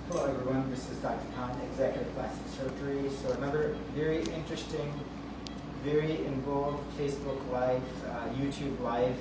Hello everyone, this is Dr. Khan, Executive Plastic Surgery. So another very interesting, very involved Facebook Live, YouTube Live,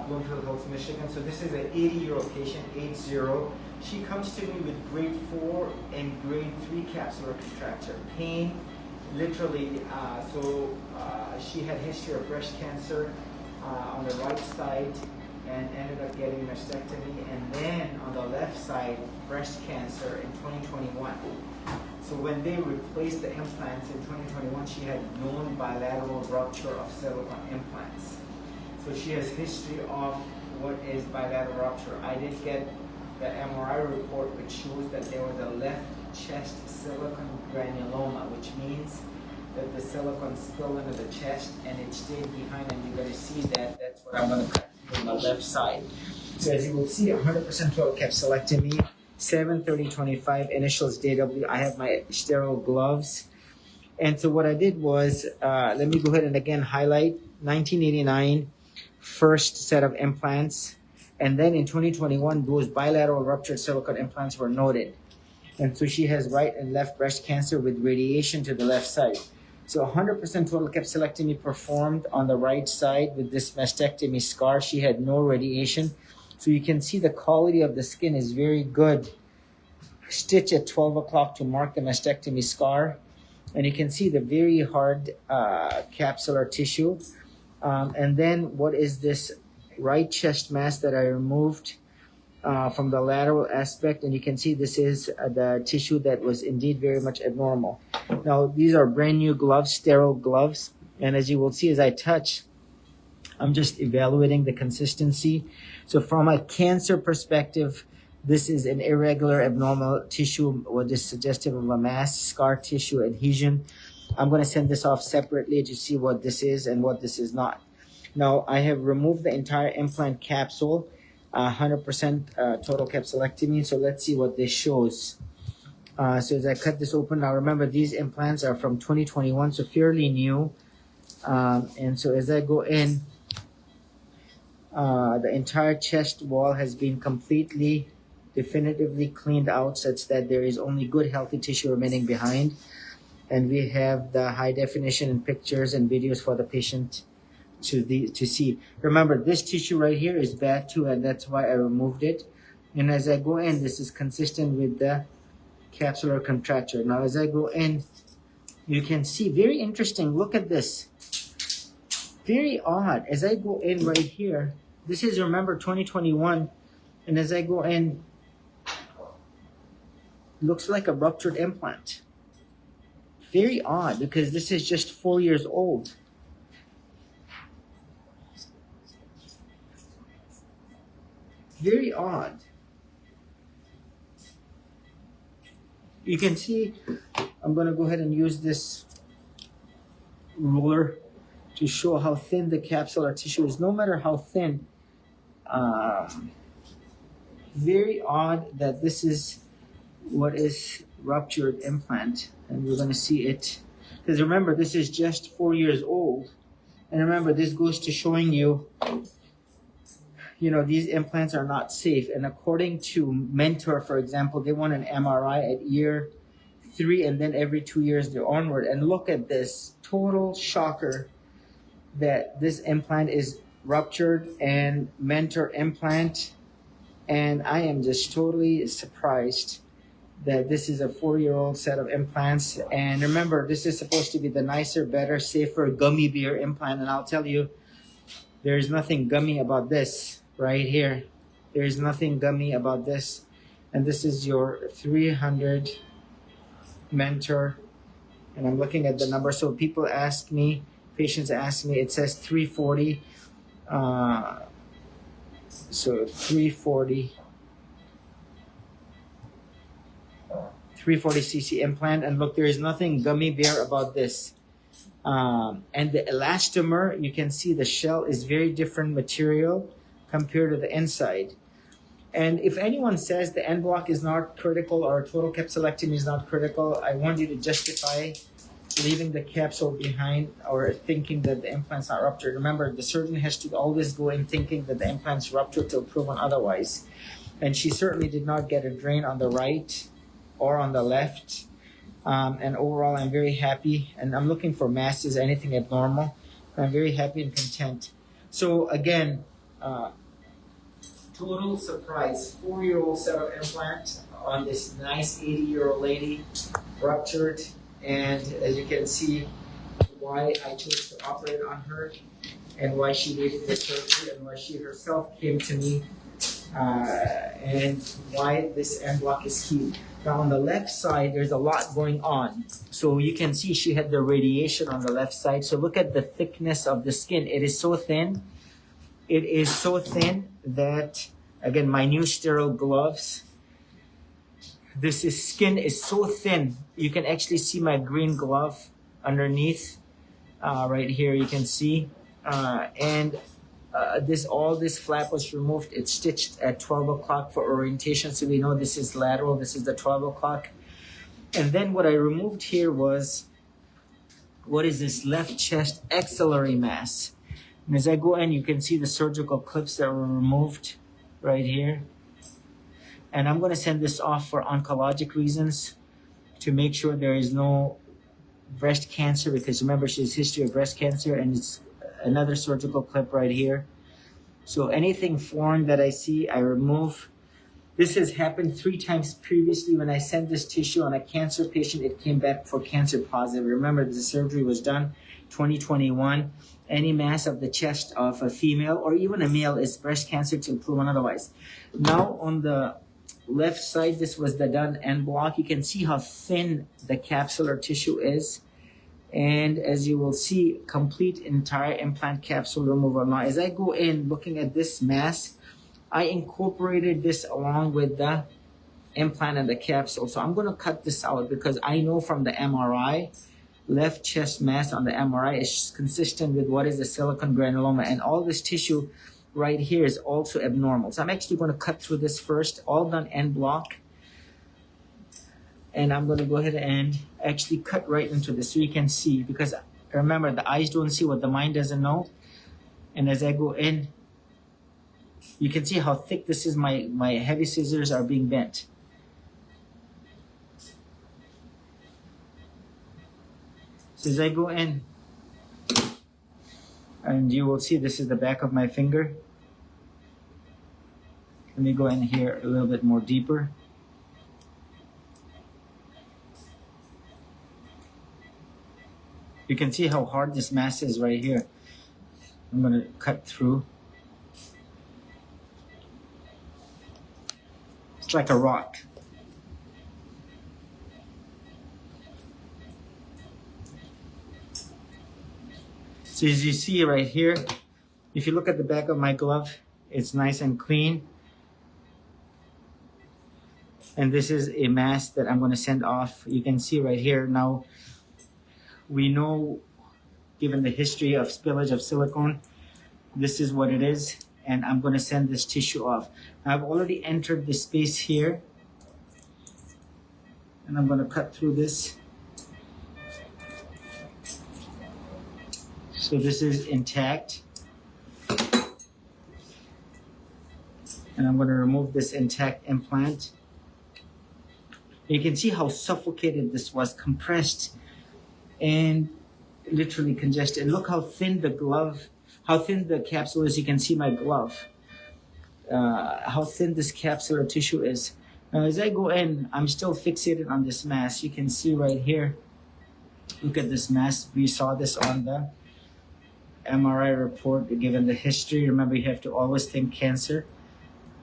Bloomfield Hills, Michigan. So this is an 80-year-old patient, 80. She comes to me with grade 4 and grade 3 capsular contracture. Pain, literally, she had history of breast cancer on the right side and ended up getting mastectomy, and then on the left side, breast cancer in 2021. So when they replaced the implants in 2021, she had known bilateral rupture of silicone implants. So she has history of what is bilateral rupture. I did get the MRI report which shows that there was a left chest silicone granuloma, which means that the silicone spilled into the chest and it stayed behind, and you're going to see that. That's what I'm going to cut on the left side. So as you will see, 100% total capsulectomy, 7/30/25, initials JW. I have my sterile gloves. And so what I did was, let me go ahead and again highlight 1989, first set of implants. And then in 2021, those bilateral ruptured silicone implants were noted. And so she has right and left breast cancer with radiation to the left side. So 100% total capsulectomy performed on the right side with this mastectomy scar. She had no radiation. So you can see the quality of the skin is very good. Stitch at 12 o'clock to mark the mastectomy scar. And you can see the very hard capsular tissue. And then what is this right chest mass that I removed from the lateral aspect, and you can see this is the tissue that was indeed very much abnormal. Now these are brand new gloves, sterile gloves, and as you will see as I touch, I'm just evaluating the consistency. So from a cancer perspective, this is an irregular abnormal tissue, what is suggestive of a mass, scar tissue adhesion. I'm going to send this off separately to see what this is and what this is not. Now I have removed the entire implant capsule, 100% total capsulectomy. So let's see what this shows. So as I cut this open, now remember these implants are from 2021, so fairly new. And so as I go in, the entire chest wall has been completely, definitively cleaned out such that there is only good healthy tissue remaining behind. And we have the high definition and pictures and videos for the patient to see. Remember, this tissue right here is bad too, and that's why I removed it. And as I go in, this is consistent with the capsular contracture. Now as I go in, you can see, very interesting, look at this. Very odd. As I go in right here, this is, remember, 2021, and as I go in, looks like a ruptured implant. Very odd, because this is just 4 years old. Very odd. You can see, I'm going to go ahead and use this ruler to show how thin the capsular tissue is, no matter how thin. Very odd that this is what is ruptured implant, and we're going to see it. Because remember, this is just 4 years old. And remember, this goes to showing you, you know, these implants are not safe. And according to Mentor, for example, they want an MRI at year 3, and then every 2 years they're onward. And look at this, total shocker that this implant is ruptured and Mentor implant. And I am just totally surprised that this is a 4-year-old set of implants. And remember, this is supposed to be the nicer, better, safer gummy bear implant. And I'll tell you, there's nothing gummy about this right here. There's nothing gummy about this. And this is your 300 Mentor. And I'm looking at the number. So people ask me, patients ask me, it says 340. So 340 cc implant. And look, there is nothing gummy bear about this. And the elastomer, you can see the shell is very different material compared to the inside. And if anyone says the end block is not critical or total capsulectomy is not critical, I want you to justify leaving the capsule behind or thinking that the implant's not ruptured. Remember, the surgeon has to always go in thinking that the implant's ruptured till proven otherwise. And she certainly did not get a drain on the right or on the left. And overall, I'm very happy, and I'm looking for masses, anything abnormal. I'm very happy and content. So again, total surprise, 4-year-old set of implant on this nice 80-year-old lady, ruptured, and as you can see, why I chose to operate on her, and why she needed the surgery, and why she herself came to me, and why this end block is key. Now on the left side, there's a lot going on. So you can see she had the radiation on the left side. So look at the thickness of the skin. It is so thin. It is so thin that, again, my new sterile gloves, skin is so thin. You can actually see my green glove underneath. Right here you can see. All this flap was removed. It's stitched at 12 o'clock for orientation, so we know this is lateral. This is the 12 o'clock. And then what I removed here was, what is this? Left chest axillary mass. And as I go in, you can see the surgical clips that were removed right here. And I'm going to send this off for oncologic reasons to make sure there is no breast cancer, because remember, she has history of breast cancer, and it's another surgical clip right here. So anything foreign that I see, I remove. This has happened 3 times previously. When I sent this tissue on a cancer patient, it came back for cancer positive. Remember, the surgery was done 2021. Any mass of the chest of a female or even a male is breast cancer till proven otherwise. Now on the left side, this was the done end block. You can see how thin the capsular tissue is. And as you will see, complete entire implant capsule removal. Now, as I go in looking at this mass, I incorporated this along with the implant and the capsule. So I'm going to cut this out because I know from the MRI, left chest mass on the MRI is consistent with what is the silicone granuloma. And all this tissue right here is also abnormal. So I'm actually going to cut through this first, all done end block. And I'm going to go ahead and actually cut right into this so you can see, because remember, the eyes don't see what the mind doesn't know. And as I go in, you can see how thick this is. My heavy scissors are being bent. So as I go in, and you will see this is the back of my finger. Let me go in here a little bit more deeper. You can see how hard this mass is right here. I'm going to cut through. It's like a rock. So as you see right here, if you look at the back of my glove, it's nice and clean. And this is a mass that I'm going to send off. You can see right here. Now, we know, given the history of spillage of silicone, this is what it is. And I'm going to send this tissue off. Now, I've already entered the space here. And I'm going to cut through this. So this is intact. And I'm going to remove this intact implant. You can see how suffocated this was, compressed and literally congested. And look how thin the glove, how thin the capsule is. You can see my glove, how thin this capsular tissue is. Now, as I go in, I'm still fixated on this mass. You can see right here, look at this mass. We saw this on the MRI report, given the history. Remember, you have to always think cancer.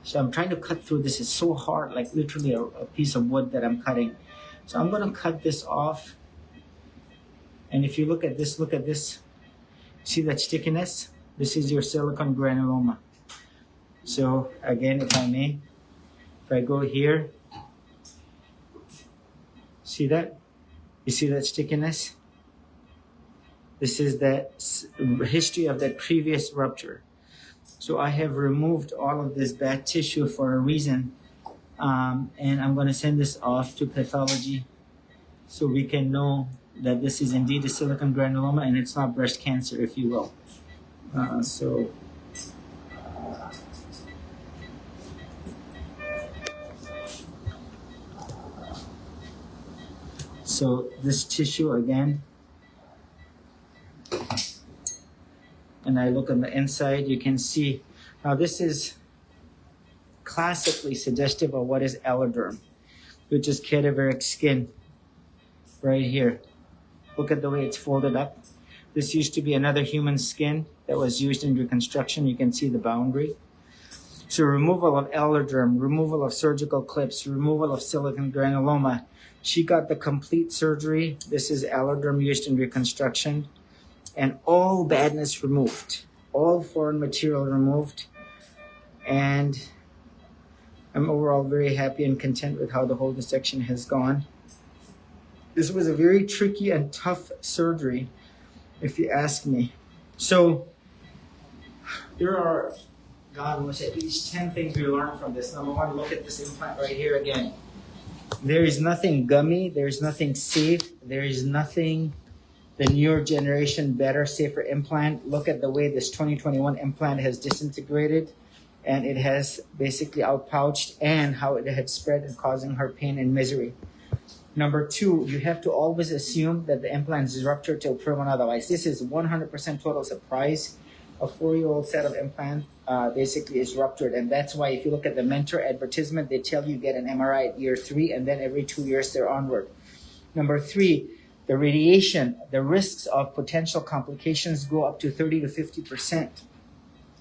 So I'm trying to cut through this. It's so hard, like literally a piece of wood that I'm cutting. So I'm going to cut this off. And if you look at this, see that stickiness? This is your silicone granuloma. So again, if I may, if I go here, see that? You see that stickiness? This is the history of that previous rupture. So I have removed all of this bad tissue for a reason. And I'm going to send this off to pathology so we can know that this is indeed a silicone granuloma and it's not breast cancer, if you will. So this tissue again, and I look on the inside, you can see, now this is classically suggestive of what is alloderm, which is cadaveric skin right here. Look at the way it's folded up. This used to be another human skin that was used in reconstruction. You can see the boundary. So removal of alloderm, removal of surgical clips, removal of silicone granuloma. She got the complete surgery. This is alloderm used in reconstruction. And all badness removed, all foreign material removed. And I'm overall very happy and content with how the whole dissection has gone. This was a very tricky and tough surgery, if you ask me. So there are, God knows, at least 10 things we learned from this. Number one, look at this implant right here again. There is nothing gummy, there is nothing safe, there is nothing the newer generation better, safer implant. Look at the way this 2021 implant has disintegrated, and it has basically outpouched, and how it had spread and causing her pain and misery. Number two, you have to always assume that the implant is ruptured till proven otherwise. This is 100% total surprise. A 4-year-old set of implants basically is ruptured, and that's why if you look at the Mentor advertisement, they tell you get an MRI at year 3, and then every 2 years they're onward. Number three, the radiation, the risks of potential complications go up to 30 to 50%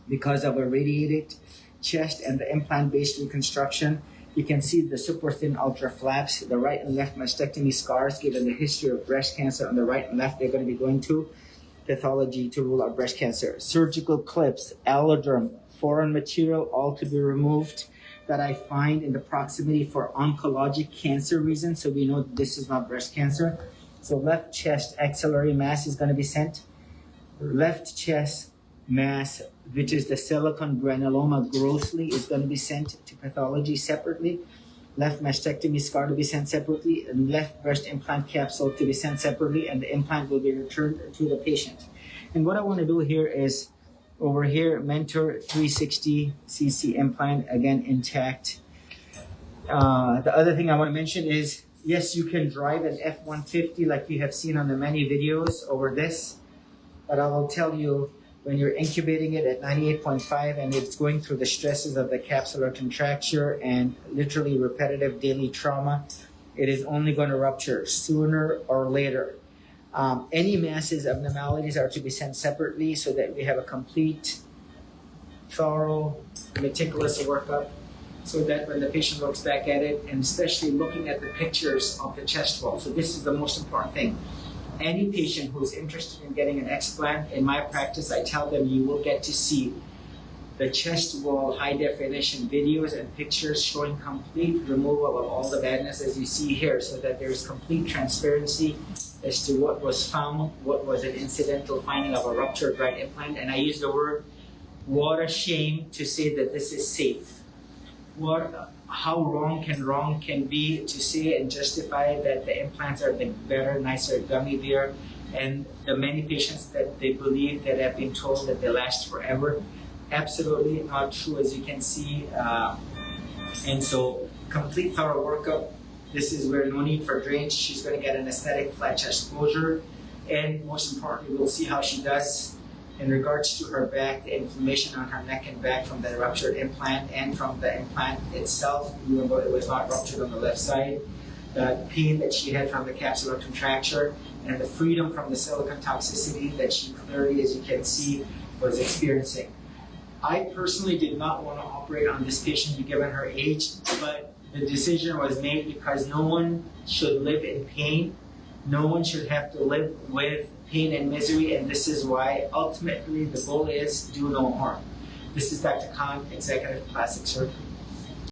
because of a radiated chest and the implant-based reconstruction. You can see the super thin ultra flaps, the right and left mastectomy scars, given the history of breast cancer on the right and left, they're going to be going to pathology to rule out breast cancer. Surgical clips, alloderm, foreign material, all to be removed that I find in the proximity for oncologic cancer reasons. So we know this is not breast cancer. So left chest axillary mass is going to be sent. Left chest mass, which is the silicone granuloma grossly, is going to be sent to pathology separately. Left mastectomy scar to be sent separately, and left breast implant capsule to be sent separately, and the implant will be returned to the patient. And what I want to do here is, over here, Mentor 360cc implant, again intact. The other thing I want to mention is, yes, you can drive an F-150 like you have seen on the many videos over this, but I will tell you, when you're incubating it at 98.5 and it's going through the stresses of the capsular contracture and literally repetitive daily trauma, it is only going to rupture sooner or later. Any masses, abnormalities are to be sent separately so that we have a complete, thorough, meticulous workup, so that when the patient looks back at it, and especially looking at the pictures of the chest wall. So this is the most important thing. Any patient who's interested in getting an explant, in my practice, I tell them you will get to see the chest wall high definition videos and pictures showing complete removal of all the badness as you see here, so that there's complete transparency as to what was found, what was an incidental finding of a ruptured right implant. And I use the word what a shame to say that this is safe. How wrong can be to say and justify that the implants are the better, nicer, gummy there, and the many patients that they believe that have been told that they last forever. Absolutely not true, as you can see. And so, complete thorough workup. This is where no need for drainage. She's going to get an aesthetic flat chest closure, and most importantly, we'll see how she does in regards to her back, the inflammation on her neck and back from the ruptured implant and from the implant itself, even though it was not ruptured on the left side, the pain that she had from the capsular contracture, and the freedom from the silicone toxicity that she clearly, as you can see, was experiencing. I personally did not want to operate on this patient given her age, but the decision was made because no one should live in pain. No one should have to live with pain and misery, and this is why ultimately the goal is do no harm. This is Dr. Khan, Executive Plastic Surgeon.